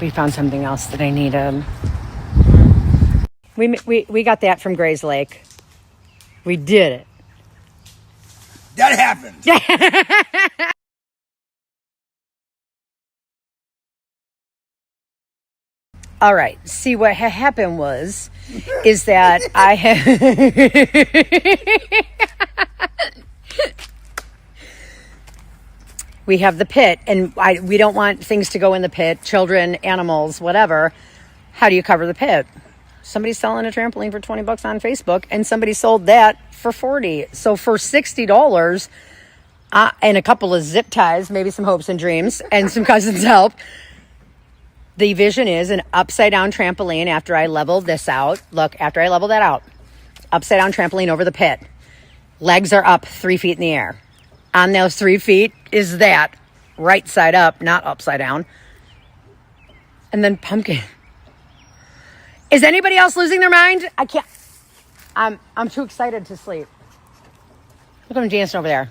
we found something else that I needed. We got that from Gray's Lake. We did it. That happened. All right. See, what happened is that I had... We have the pit, and we don't want things to go in the pit, children, animals, whatever. How do you cover the pit? Somebody's selling a trampoline for $20 on Facebook, and somebody sold that for $40. So for $60, and a couple of zip ties, maybe some hopes and dreams, and some cousins' help, the vision is an upside-down trampoline after I level this out. Look, after I level that out, upside-down trampoline over the pit. Legs are up 3 feet in the air. On those 3 feet is that, right side up, not upside down. And then pumpkin. Is anybody else losing their mind? I can't. I'm too excited to sleep. Look at him dancing over there.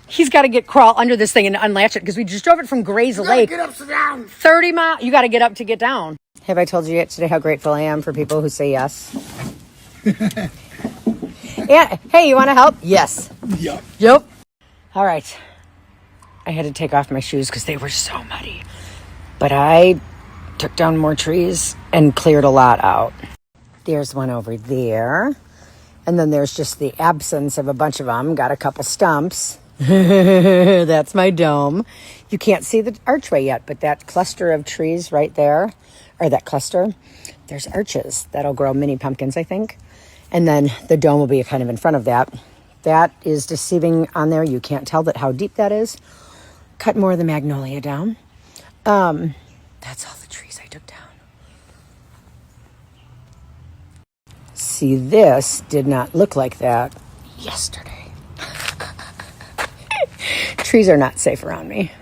He's got to crawl under this thing and unlatch it because we just drove it from Gray's Lake. Get up, sit down. 30 miles. You got to get up to get down. Have I told you yet today how grateful I am for people who say yes? Yeah. Hey, you want to help? Yes. Yep. All right. I had to take off my shoes because they were so muddy. But I took down more trees and cleared a lot out. There's one over there. And then there's just the absence of a bunch of them. Got a couple stumps. That's my dome. You can't see the archway yet, but that cluster of trees right there, or that cluster, there's arches. That'll grow mini pumpkins, I think. And then the dome will be kind of in front of that. That is deceiving on there. You can't tell how deep that is. Cut more of the magnolia down. That's all the trees I took down. See, this did not look like that yesterday. Trees are not safe around me.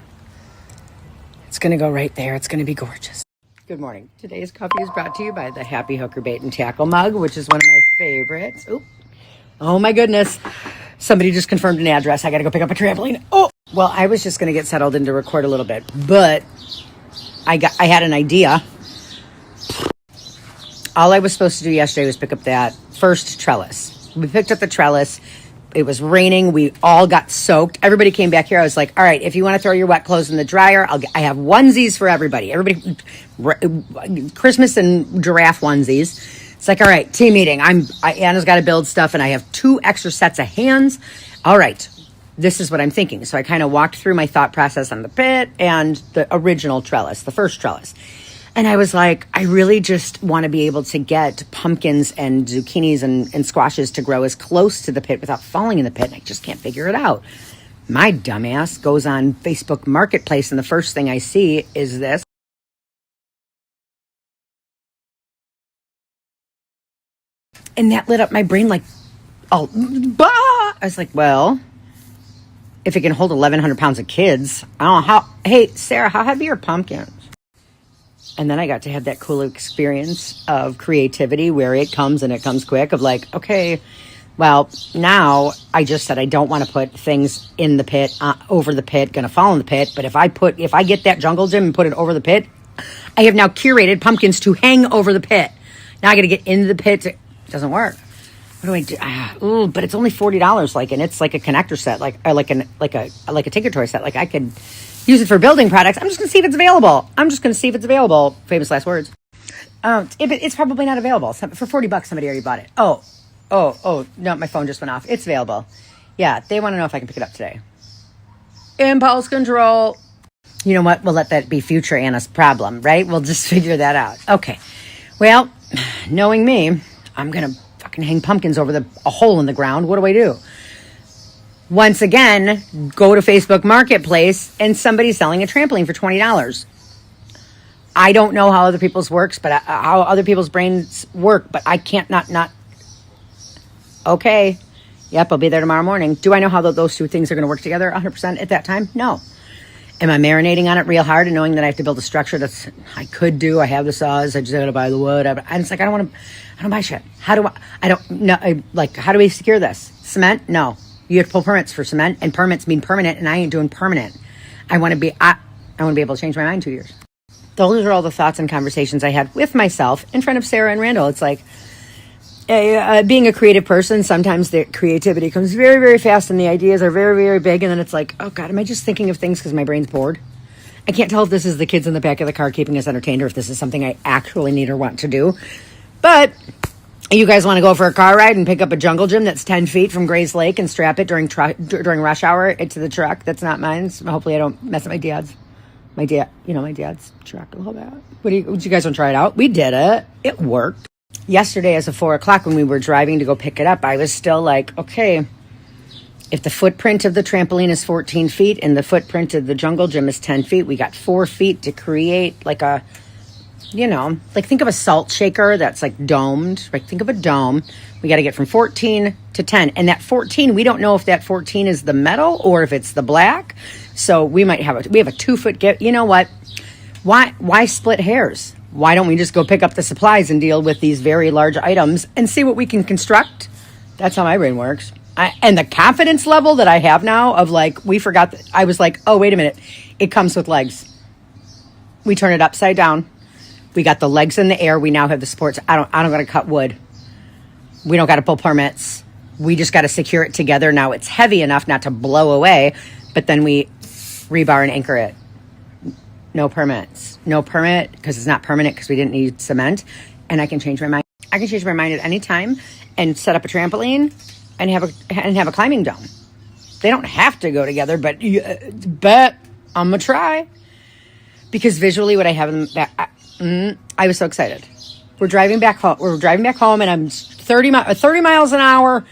It's going to go right there. It's going to be gorgeous. Good morning. Today's coffee is brought to you by the Happy Hooker Bait and Tackle mug, which is one of my favorites. Oop. Oh my goodness. Somebody just confirmed an address. I got to go pick up a trampoline. Oh, well, I was just going to get settled in to record a little bit, but I had an idea. All I was supposed to do yesterday was pick up that first trellis. We picked up the trellis. It was raining. We all got soaked. Everybody came back here. I was like, all right, if you want to throw your wet clothes in the dryer, I have onesies for everybody. Christmas and giraffe onesies. It's like, all right, team meeting. Anna's got to build stuff, and I have 2 extra sets of hands. All right, this is what I'm thinking. So I kind of walked through my thought process on the pit and the original trellis, the first trellis. And I was like, I really just want to be able to get pumpkins and zucchinis and squashes to grow as close to the pit without falling in the pit. And I just can't figure it out. My dumbass goes on Facebook Marketplace, and the first thing I see is this. And that lit up my brain like, oh, bah! I was like, well, if it can hold 1,100 pounds of kids, I don't know how. Hey, Sarah, how heavy are pumpkins? And then I got to have that cool experience of creativity where it comes and it comes quick of like, okay, well, now I just said I don't want to put things in the pit, over the pit, going to fall in the pit. But if I get that jungle gym and put it over the pit, I have now curated pumpkins to hang over the pit. Now I got to get into the pit. It doesn't work. What do I do? But it's only $40, and it's like a connector set, like a Tinker Toy set. Like I could use it for building products. I'm just gonna see if it's available. Famous last words. It's probably not available. For $40, somebody already bought it. Oh, no, my phone just went off. It's available. Yeah, they want to know if I can pick it up today. Impulse control. You know what? We'll let that be future Anna's problem, right? We'll just figure that out. Okay. Well, knowing me, I'm going to fucking hang pumpkins over a hole in the ground. What do I do? Once again, go to Facebook Marketplace and somebody's selling a trampoline for $20. I don't know how other people's works, but how other people's brains work, but I can't not. Okay. Yep, I'll be there tomorrow morning. Do I know how those two things are going to work together 100% at that time? No. Am I marinating on it real hard and knowing that I have to build a structure I could do? I have the saws. I just got to buy the wood. And it's like, I don't buy shit. How do we secure this? Cement? No. You have to pull permits for cement, and permits mean permanent, and I ain't doing permanent. I want to be able to change my mind in 2 years. those are all the thoughts and conversations I had with myself in front of Sarah and Randall. It's like, being a creative person, sometimes the creativity comes very, very fast and the ideas are very, very big. And then it's like, oh God, am I just thinking of things because my brain's bored? I can't tell if this is the kids in the back of the car keeping us entertained or if this is something I actually need or want to do. But you guys want to go for a car ride and pick up a jungle gym that's 10 feet from Gray's Lake and strap it during rush hour into the truck that's not mine. So hopefully I don't mess up my dad's truck a little bit. Would you guys want to try it out? We did it. It worked. Yesterday, as of 4 o'clock, when we were driving to go pick it up, I was still like, okay, if the footprint of the trampoline is 14 feet and the footprint of the jungle gym is 10 feet, we got 4 feet to create like a, think of a salt shaker that's like domed. Like think of a dome. We got to get from 14 to 10. And that 14, we don't know if that 14 is the metal or if it's the black. So we have a 2-foot gap. You know what? Why split hairs? Why don't we just go pick up the supplies and deal with these very large items and see what we can construct? That's how my brain works. And the confidence level that I have now of like, we forgot that I was like, oh, wait a minute. It comes with legs. We turn it upside down. We got the legs in the air. We now have the supports. I don't got to cut wood. We don't got to pull permits. We just got to secure it together. Now it's heavy enough not to blow away, but then we rebar and anchor it. No permits. No permit because it's not permanent because we didn't need cement. And I can change my mind. I can change my mind at any time and set up a trampoline and have a climbing dome. They don't have to go together, but I'm gonna try because visually, what I have in the back, I was so excited. We're driving back home, and I'm 30 miles an hour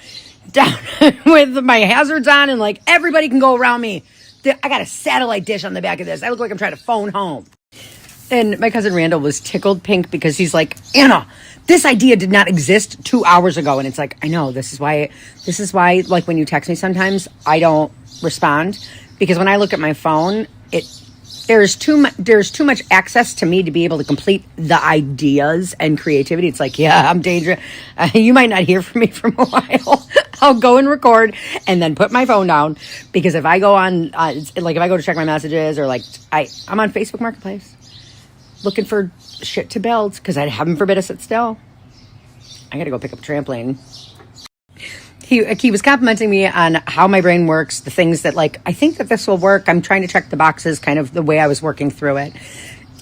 down with my hazards on, and like everybody can go around me. I got a satellite dish on the back of this. I look like I'm trying to phone home. And my cousin Randall was tickled pink because he's like, Anna, this idea did not exist 2 hours ago. And it's like, I know, this is why, like when you text me sometimes, I don't respond. Because when I look at my phone, there's too much access to me to be able to complete the ideas and creativity. It's like, yeah, I'm dangerous. You might not hear from me for a while. I'll go and record and then put my phone down because if I go on, if I go to check my messages or like I'm on Facebook Marketplace looking for shit to build because I heaven forbid I sit still. I got to go pick up a trampoline. He was complimenting me on how my brain works, the things that like, I think that this will work. I'm trying to check the boxes, kind of the way I was working through it.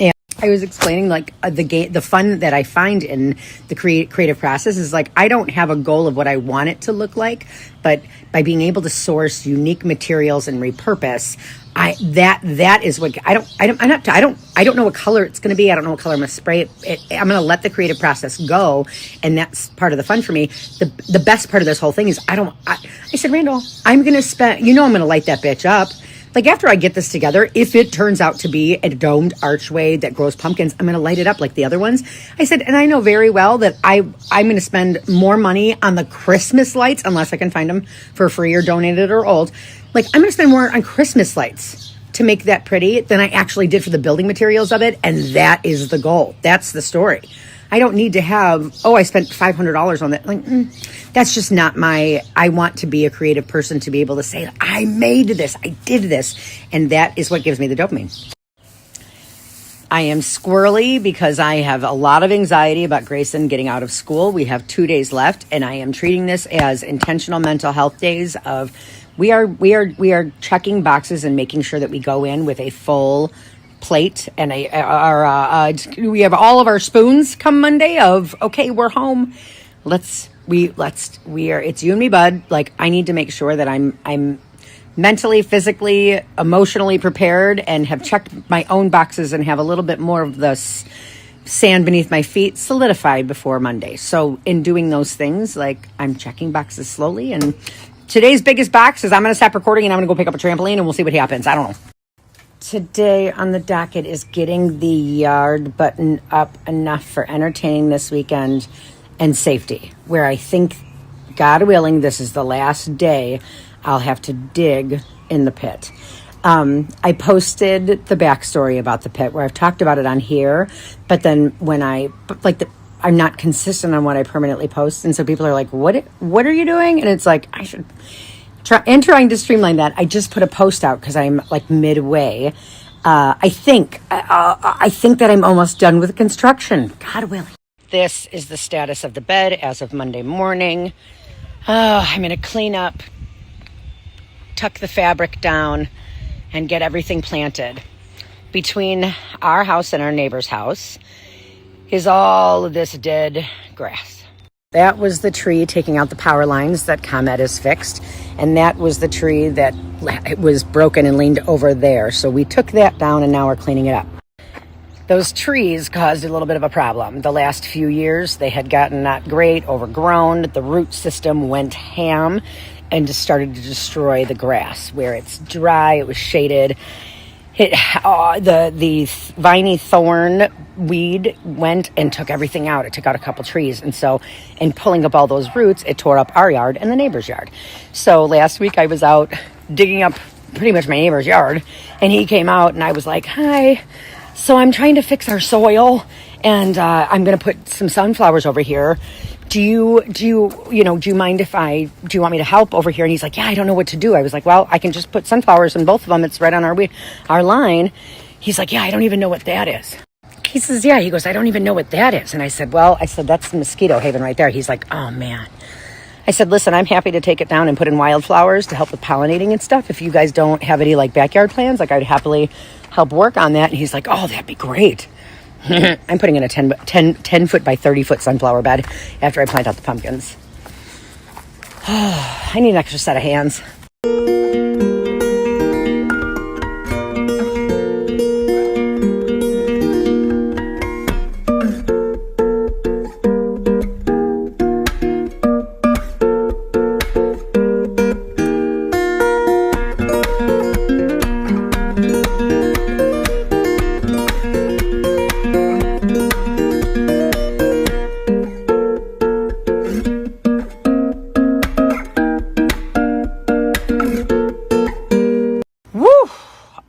And I was explaining like the fun that I find in the creative process is like, I don't have a goal of what I want it to look like, but by being able to source unique materials and repurpose, that is what I don't know what color it's going to be. I don't know what color I'm going to spray it. I'm going to let the creative process go. And that's part of the fun for me. The best part of this whole thing is I said, Randall, I'm going to spend, I'm going to light that bitch up. Like after I get this together, if it turns out to be a domed archway that grows pumpkins, I'm going to light it up like the other ones. I said, and I know very well that I'm going to spend more money on the Christmas lights, unless I can find them for free or donated or old. Like I'm going to spend more on Christmas lights to make that pretty than I actually did for the building materials of it. And that is the goal. That's the story. I don't need to have, I spent $500 on that. Like, that's just not I want to be a creative person to be able to say, I made this, I did this. And that is what gives me the dopamine. I am squirrely because I have a lot of anxiety about Grayson getting out of school. We have 2 days left and I am treating this as intentional mental health days of we are checking boxes and making sure that we go in with a full plate and we have all of our spoons come Monday of okay, we're home. It's you and me, bud. Like I need to make sure that I'm mentally, physically, emotionally prepared and have checked my own boxes and have a little bit more of the sand beneath my feet solidified before Monday. So in doing those things, like I'm checking boxes slowly. And today's biggest box is I'm going to stop recording and I'm going to go pick up a trampoline and we'll see what happens. I don't know. Today on the docket is getting the yard buttoned up enough for entertaining this weekend and safety, where I think, God willing, this is the last day I'll have to dig in the pit. I posted the backstory about the pit where I've talked about it on here, but then when I'm not consistent on what I permanently post, and so people are like, what are you doing? And it's like, I should trying to streamline that. I just put a post out because I'm like midway. I think that I'm almost done with construction. God willing. This is the status of the bed as of Monday morning. I'm going to clean up, tuck the fabric down, and get everything planted. Between our house and our neighbor's house is all of this dead grass. That was the tree taking out the power lines that ComEd has fixed, and that was the tree that was broken and leaned over there. So we took that down, and now we're cleaning it up. Those trees caused a little bit of a problem. The last few years, they had gotten not great, overgrown. The root system went ham and just started to destroy the grass. Where it's dry, it was shaded. The viney thorn weed went and took everything out. It took out a couple trees. And so in pulling up all those roots, it tore up our yard and the neighbor's yard. So last week I was out digging up pretty much my neighbor's yard, and he came out and I was like, hi. So I'm trying to fix our soil, and I'm going to put some sunflowers over here. Do you mind if do you want me to help over here? And he's like, yeah, I don't know what to do. I was like, well, I can just put sunflowers in both of them. It's right on our line. He's like, yeah, I don't even know what that is. He says, yeah, he goes, I don't even know what that is. And I said, that's the mosquito haven right there. He's like, oh man. I said, listen, I'm happy to take it down and put in wildflowers to help with pollinating and stuff. If you guys don't have any like backyard plans, like I'd happily help work on that. And he's like, oh, that'd be great. I'm putting in a 10 foot by 30 foot sunflower bed after I plant out the pumpkins. I need an extra set of hands.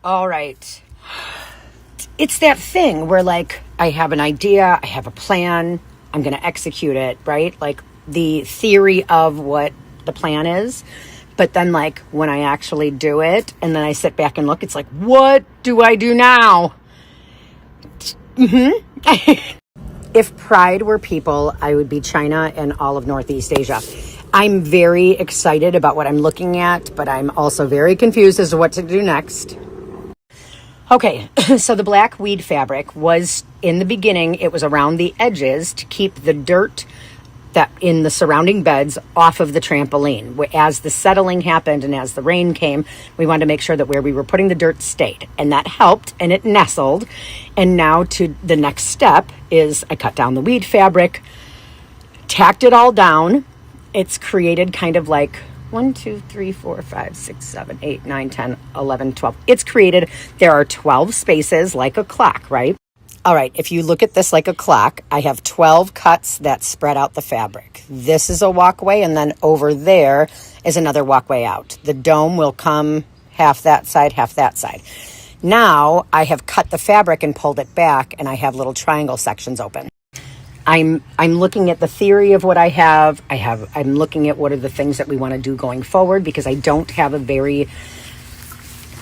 All right. It's that thing where like I have an idea, I have a plan, I'm going to execute it, right? Like the theory of what the plan is. But then like when I actually do it and then I sit back and look, it's like, what do I do now? If pride were people, I would be China and all of Northeast Asia. I'm very excited about what I'm looking at, but I'm also very confused as to what to do next. Okay, so the black weed fabric was, in the beginning, it was around the edges to keep the dirt that in the surrounding beds off of the trampoline. As the settling happened and as the rain came, we wanted to make sure that where we were putting the dirt stayed. And that helped, and it nestled. And now to the next step is I cut down the weed fabric, tacked it all down. It's created kind of like 1, 2, 3, 4, 5, 6, 7, 8, 9, 10, 11, 12. It's created, there are 12 spaces like a clock, right? All right, if you look at this like a clock, I have 12 cuts that spread out the fabric. This is a walkway, and then over there is another walkway out. The dome will come half that side, half that side. Now I have cut the fabric and pulled it back, and I have little triangle sections open. I'm looking at the theory of what I have. I'm looking at what are the things that we want to do going forward, because I don't have a very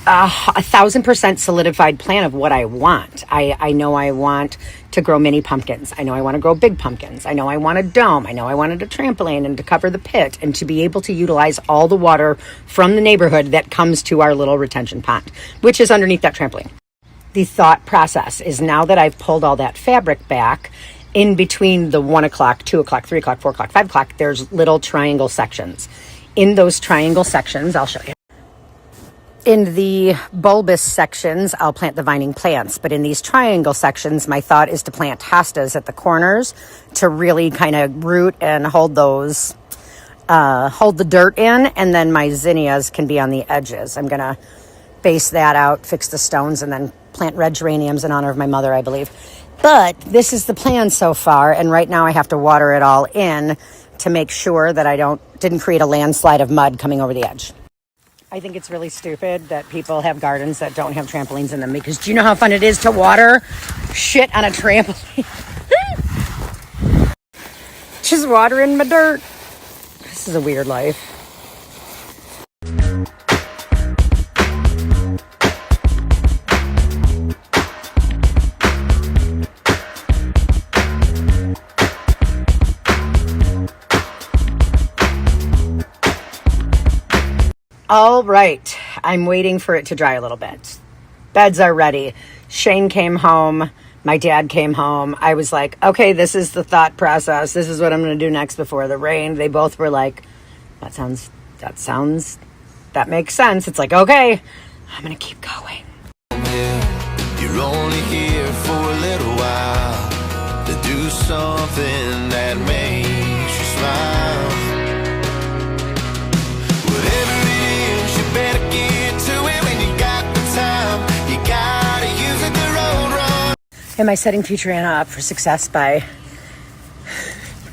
1,000% solidified plan of what I want. I know I want to grow mini pumpkins. I know I want to grow big pumpkins. I know I want a dome. I know I wanted a trampoline and to cover the pit and to be able to utilize all the water from the neighborhood that comes to our little retention pond, which is underneath that trampoline. The thought process is, now that I've pulled all that fabric back, in between the 1 o'clock, 2 o'clock, 3 o'clock, 4 o'clock, 5 o'clock, there's little triangle sections. In those triangle sections, I'll show you. In the bulbous sections, I'll plant the vining plants. But in these triangle sections, my thought is to plant hostas at the corners to really kind of root and hold those, hold the dirt in. And then my zinnias can be on the edges. I'm going to base that out, fix the stones, and then plant red geraniums in honor of my mother, I believe. But this is the plan so far, and right now I have to water it all in to make sure that I didn't create a landslide of mud coming over the edge. I think it's really stupid that people have gardens that don't have trampolines in them, because do you know how fun it is to water shit on a trampoline? Just watering my dirt. This is a weird life. All right. I'm waiting for it to dry a little bit. Beds are ready. Shane came home. My dad came home. I was like, okay, this is the thought process. This is what I'm going to do next before the rain. They both were like, that makes sense. It's like, okay, I'm going to keep going. You're only here for a little while to do something that makes you smile. Whatever it is, you better get to it when you got the time. You gotta use it the road run. Am I setting future Anna up for success by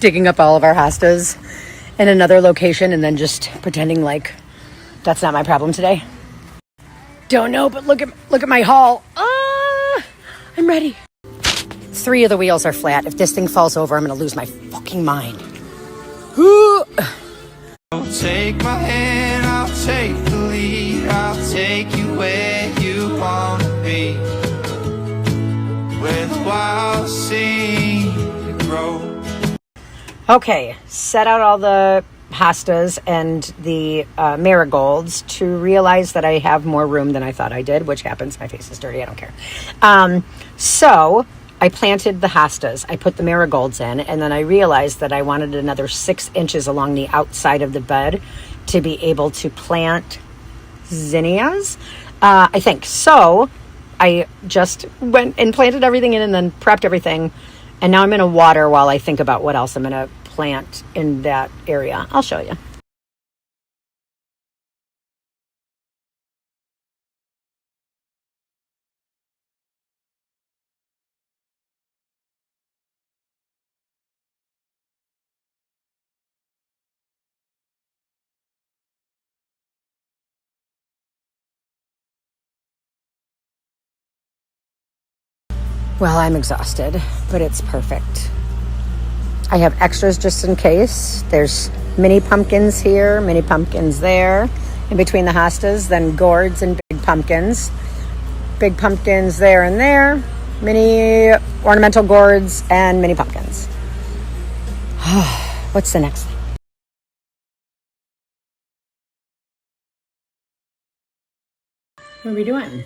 digging up all of our hostas in another location and then just pretending like that's not my problem today? Don't know, but look at my haul. I'm ready. 3 of the wheels are flat. If this thing falls over, I'm going to lose my fucking mind. Take my hand, I'll take the lead. I'll take you where you wanna be, where the wild seed grows. Okay, set out all the hostas and the marigolds to realize that I have more room than I thought I did, which happens. My face is dirty. I don't care. So I planted the hostas. I put the marigolds in, and then I realized that I wanted another 6 inches along the outside of the bed to be able to plant zinnias, I think. So I just went and planted everything in and then prepped everything. And now I'm going to water while I think about what else I'm going to plant in that area. I'll show you. Well, I'm exhausted, but it's perfect. I have extras just in case. There's mini pumpkins here, mini pumpkins there, in between the hostas, then gourds and big pumpkins. Big pumpkins there and there, mini ornamental gourds and mini pumpkins. What's the next thing? What are we doing?